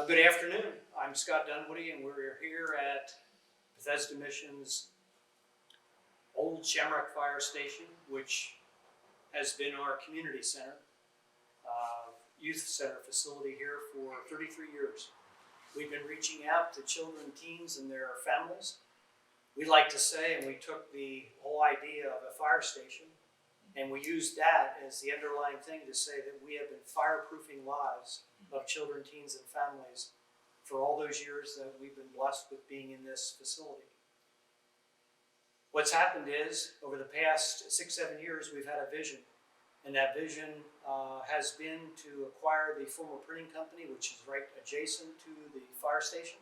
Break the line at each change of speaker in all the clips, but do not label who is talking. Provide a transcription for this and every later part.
Good afternoon. I'm Scott Dunwoody, and we're here at Bethesda Mission's old Shamrock Fire Station, which has been our community center, youth center facility here for 33 years. We've been reaching out to children, teens, and their families. We like to say, and we took the whole idea of a fire station, and we used that as the underlying thing to say that we have been fireproofing lives of children, teens, and families for all those years that we've been blessed with being in this facility. What's happened is, over the past 6-7 years, we've had a vision. And that vision has been to acquire the former printing company, which is right adjacent to the fire station.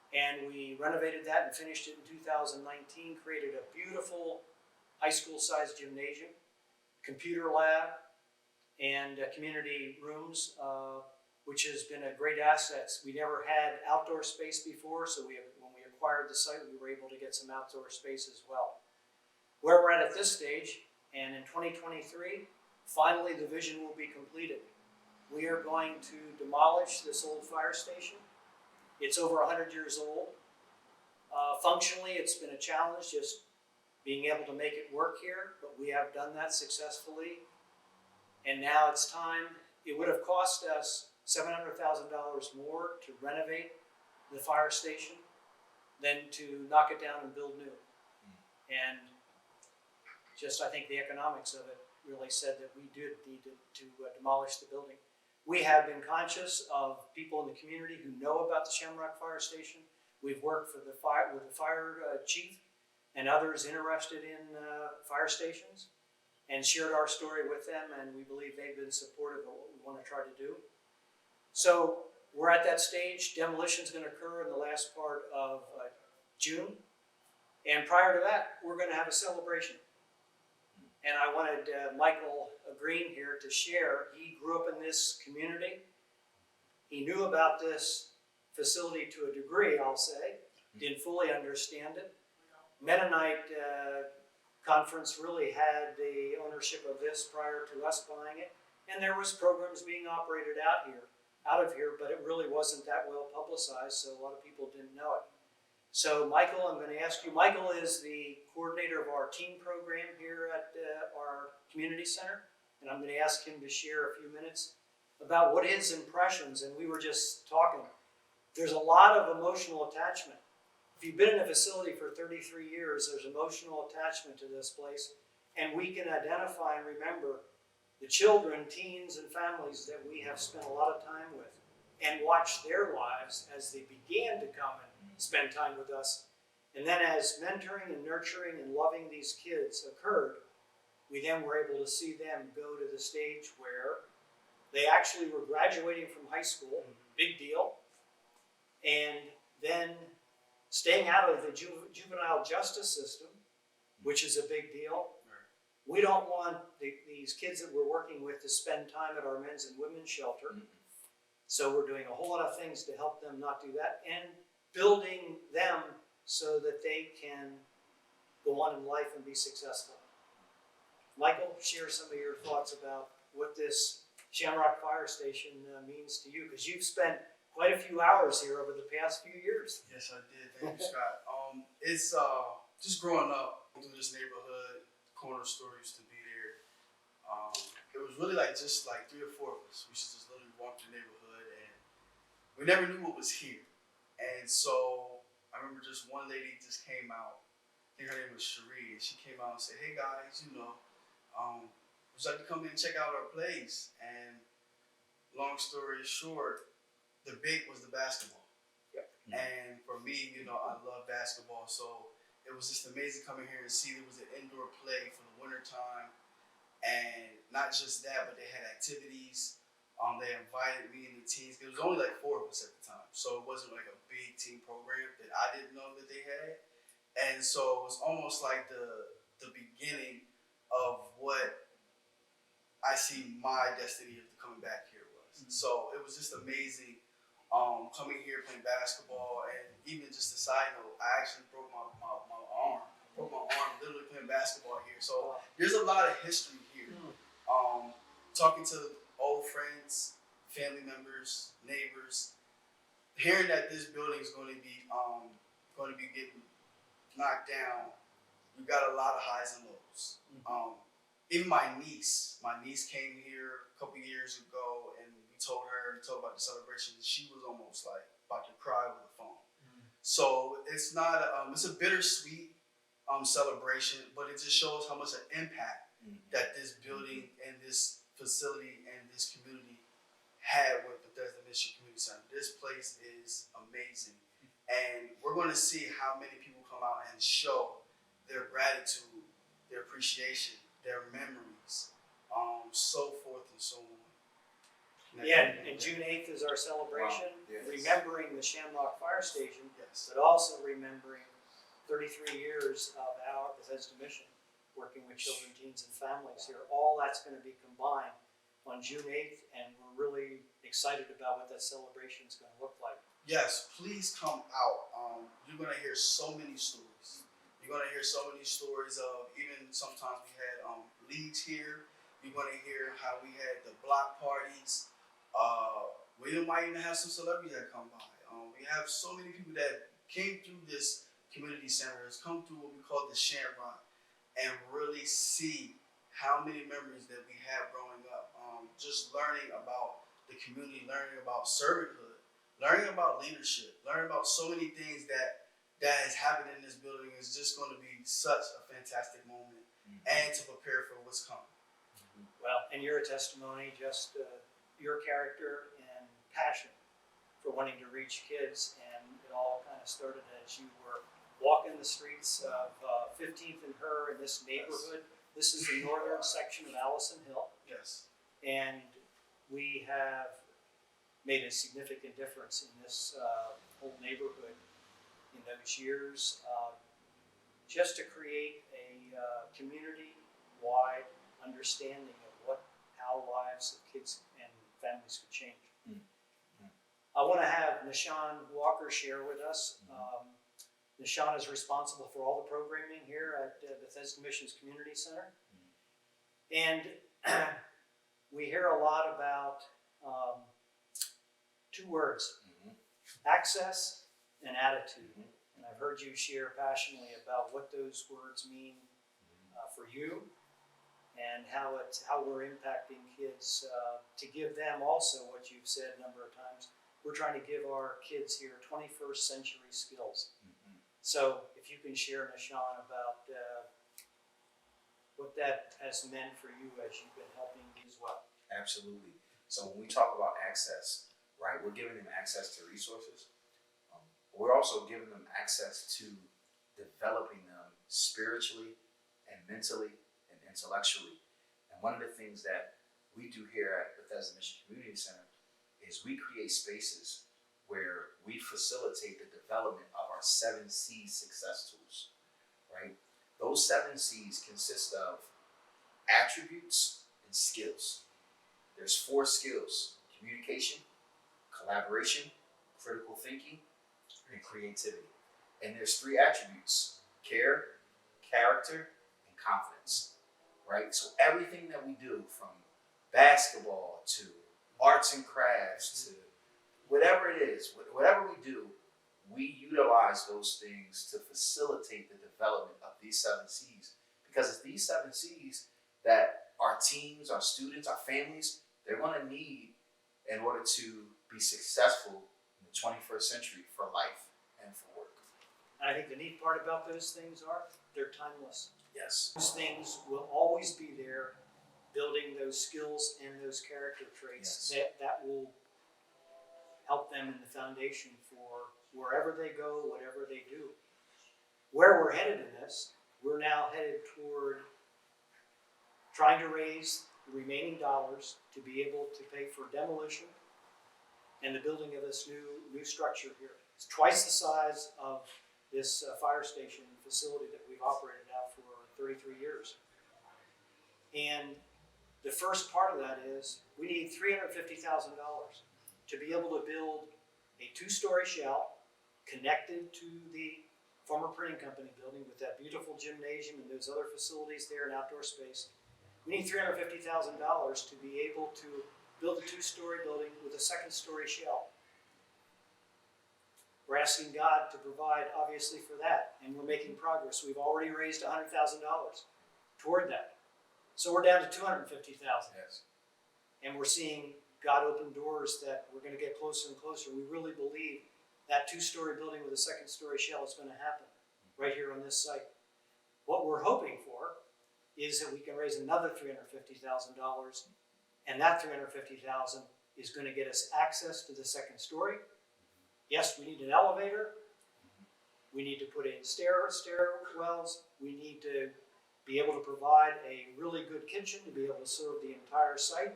And we renovated that and finished it in 2019, created a beautiful high school-sized gymnasium, computer lab, and community rooms, which has been a great asset. We never had outdoor space before, so when we acquired the site, we were able to get some outdoor space as well. Where we're at this stage, and in 2023, finally the vision will be completed. We are going to demolish this old fire station. It's over 100 years old. Functionally, it's been a challenge just being able to make it work here, but we have done that successfully. And now it's time. It would have cost us $700,000 more to renovate the fire station than to knock it down and build new. And just, I think the economics of it really said that we did need to demolish the building. We have been conscious of people in the community who know about the Shamrock Fire Station. We've worked with the fire chief and others interested in fire stations and shared our story with them, and we believe they've been supportive of what we want to try to do. So we're at that stage. Demolition is going to occur in the last part of June, and prior to that, we're going to have a celebration. And I wanted Michael Green here to share. He grew up in this community. He knew about this facility to a degree, I'll say. Didn't fully understand it. Mennonite Conference really had the ownership of this prior to us buying it. And there was programs being operated out of here, but it really wasn't that well publicized, so a lot of people didn't know it. So Michael, I'm going to ask you, Michael is the coordinator of our teen program here at our community center, and I'm going to ask him to share a few minutes about what his impressions, and we were just talking, there's a lot of emotional attachment. If you've been in a facility for 33 years, there's emotional attachment to this place, and we can identify and remember the children, teens, and families that we have spent a lot of time with and watched their lives as they began to come and spend time with us. And then as mentoring and nurturing and loving these kids occurred, we then were able to see them go to the stage where they actually were graduating from high school, big deal, and then staying out of the juvenile justice system, which is a big deal. We don't want these kids that we're working with to spend time at our men's and women's shelter. So we're doing a whole lot of things to help them not do that and building them so that they can go on in life and be successful. Michael, share some of your thoughts about what this Shamrock Fire Station means to you, because you've spent quite a few hours here over the past few years.
Yes, I did. Thank you, Scott. It's just growing up through this neighborhood, corner store used to be there. It was really just 3 or 4 of us. We used to just literally walk the neighborhood, and we never knew what was here. And so I remember just one lady just came out. I think her name was Cherie, and she came out and said, "Hey guys, would you like to come in and check out our place?" And long story short, the big was the basketball.
Yep.
And for me, I love basketball, so it was just amazing coming here and see there was an indoor play for the winter time. And not just that, but they had activities. They invited me and the teams. There was only 4 of us at the time, so it wasn't a big team program that I didn't know that they had. And so it was almost like the beginning of what I see my destiny of coming back here was. So it was just amazing coming here, playing basketball, and even just a side note, I actually broke my arm. Broke my arm literally playing basketball here. So there's a lot of history here. Talking to old friends, family members, neighbors, hearing that this building is going to be getting knocked down, we got a lot of highs and lows. Even my niece came here a couple years ago, and we told about the celebration, and she was almost like about to cry over the phone. So it's not it's a bittersweet celebration, but it just shows how much an impact that this building and this facility and this community had with Bethesda Mission Community Center. This place is amazing, and we're going to see how many people come out and show their gratitude, their appreciation, their memories, so forth and so on.
Yeah, and June 8th is our celebration,
Yes.
remembering the Shamrock Fire Station,
Yes.
but also remembering 33 years of our Bethesda Mission, working with children, teens, and families here. All that's going to be combined on June 8th, and we're really excited about what that celebration is going to look like.
Yes, please come out. You're going to hear so many stories. You're going to hear so many stories of, even sometimes we had leagues here. You're going to hear how we had the block parties. We might even have some celebrities that come by. We have so many people that came through this community centers, come through what we call the Shamrock, and really see how many memories that we have growing up. Just learning about the community, learning about servanthood, learning about leadership, learning about so many things that has happened in this building is just going to be such a fantastic moment, and to prepare for what's coming.
Well, and you're a testimony, just your character and passion for wanting to reach kids, and it all kind of started as you were walking the streets of 15th and Her in this neighborhood. This is the northern section of Allison Hill,
Yes.
and we have made a significant difference in this whole neighborhood in those years, just to create a community-wide understanding of how lives of kids and families could change. I want to have Nishan Walker share with us. Nishan is responsible for all the programming here at Bethesda Missions Community Center. And we hear a lot about two words, access and attitude. And I've heard you share passionately about what those words mean for you, and how we're impacting kids, to give them also what you've said a number of times. We're trying to give our kids here 21st century skills. So if you can share, Nishan, about what that has meant for you as you've been helping as well.
Absolutely. So when we talk about access, right, we're giving them access to resources. We're also giving them access to developing them spiritually and mentally and intellectually. And one of the things that we do here at Bethesda Mission Community Center is we create spaces where we facilitate the development of our 7 C's success tools, right? Those 7 C's consist of attributes and skills. There's 4 skills: communication, collaboration, critical thinking, and creativity. And there's 3 attributes: care, character, and confidence, right? So everything that we do, from basketball to arts and crafts to whatever it is, whatever we do, we utilize those things to facilitate the development of these 7 C's. Because it's these 7 C's that our teams, our students, our families, they're going to need in order to be successful in the 21st century for life and for work.
And I think the neat part about those things are they're timeless.
Yes.
Those things will always be there, building those skills and those character traits that will help them in the foundation for wherever they go, whatever they do. Where we're headed in this, we're now headed toward trying to raise the remaining dollars to be able to pay for demolition and the building of this new structure here. It's twice the size of this fire station facility that we've operated now for 33 years. And the first part of that is we need $350,000 to be able to build a 2-story shell connected to the former printing company building with that beautiful gymnasium and those other facilities there and outdoor space. We need $350,000 to be able to build a 2-story building with a 2nd-story shell. asking God to provide, obviously, for that, and we're making progress. We've already raised $100,000 toward that. So we're down to $250,000.
Yes.
And we're seeing God open doors that we're going to get closer and closer. We really believe that 2-story building with a 2nd-story shell is going to happen right here on this site. What we're hoping for is that we can raise another $350,000, and that $350,000 is going to get us access to the 2nd story. Yes, we need an elevator. We need to put in stairwells. We need to be able to provide a really good kitchen to be able to serve the entire site.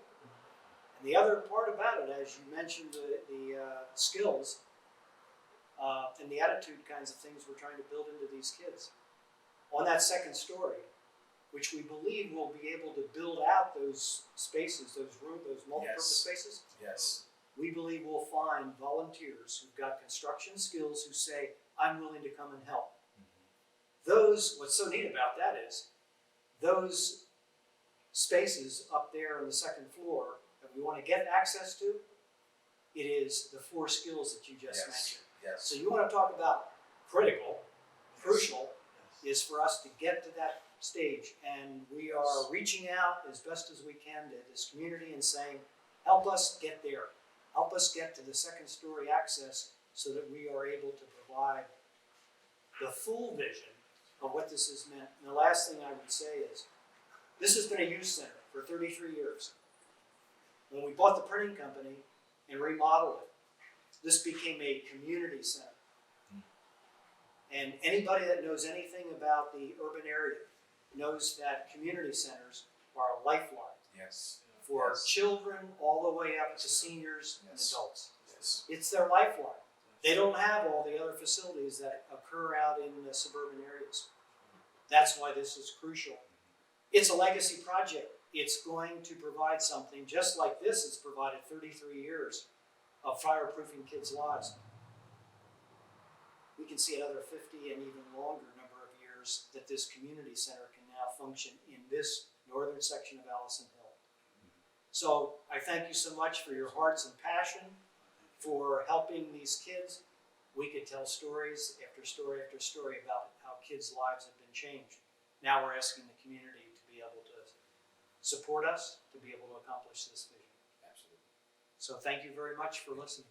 And the other part about it, as you mentioned, the skills and the attitude kinds of things we're trying to build into these kids. On that 2nd story, which we believe will be able to build out those spaces, those multi-purpose spaces.
Yes.
We believe we'll find volunteers who've got construction skills who say, I'm willing to come and help. What's so neat about that is, those spaces up there on the 2nd floor that we want to get access to, it is the 4 skills that you just mentioned.
Yes.
So you want to talk about crucial is for us to get to that stage, and we are reaching out as best as we can to this community and saying, help us get there. Help us get to the 2nd story access so that we are able to provide the full vision of what this has meant. And the last thing I would say is, this has been a youth center for 33 years. When we bought the printing company and remodeled it, this became a community center. And anybody that knows anything about the urban area knows that community centers are a lifeline for children all the way up to seniors and adults.
Yes.
It's their lifeline. They don't have all the other facilities that occur out in the suburban areas. That's why this is crucial. It's a legacy project. It's going to provide something just like this has provided 33 years of fireproofing kids' lives. We can see another 50 and even longer number of years that this community center can now function in this northern section of Allison Hill. So I thank you so much for your hearts and passion for helping these kids. We could tell stories after story after story about how kids' lives have been changed. Now we're asking the community to be able to support us to be able to accomplish this vision.
Absolutely.
So thank you very much for listening.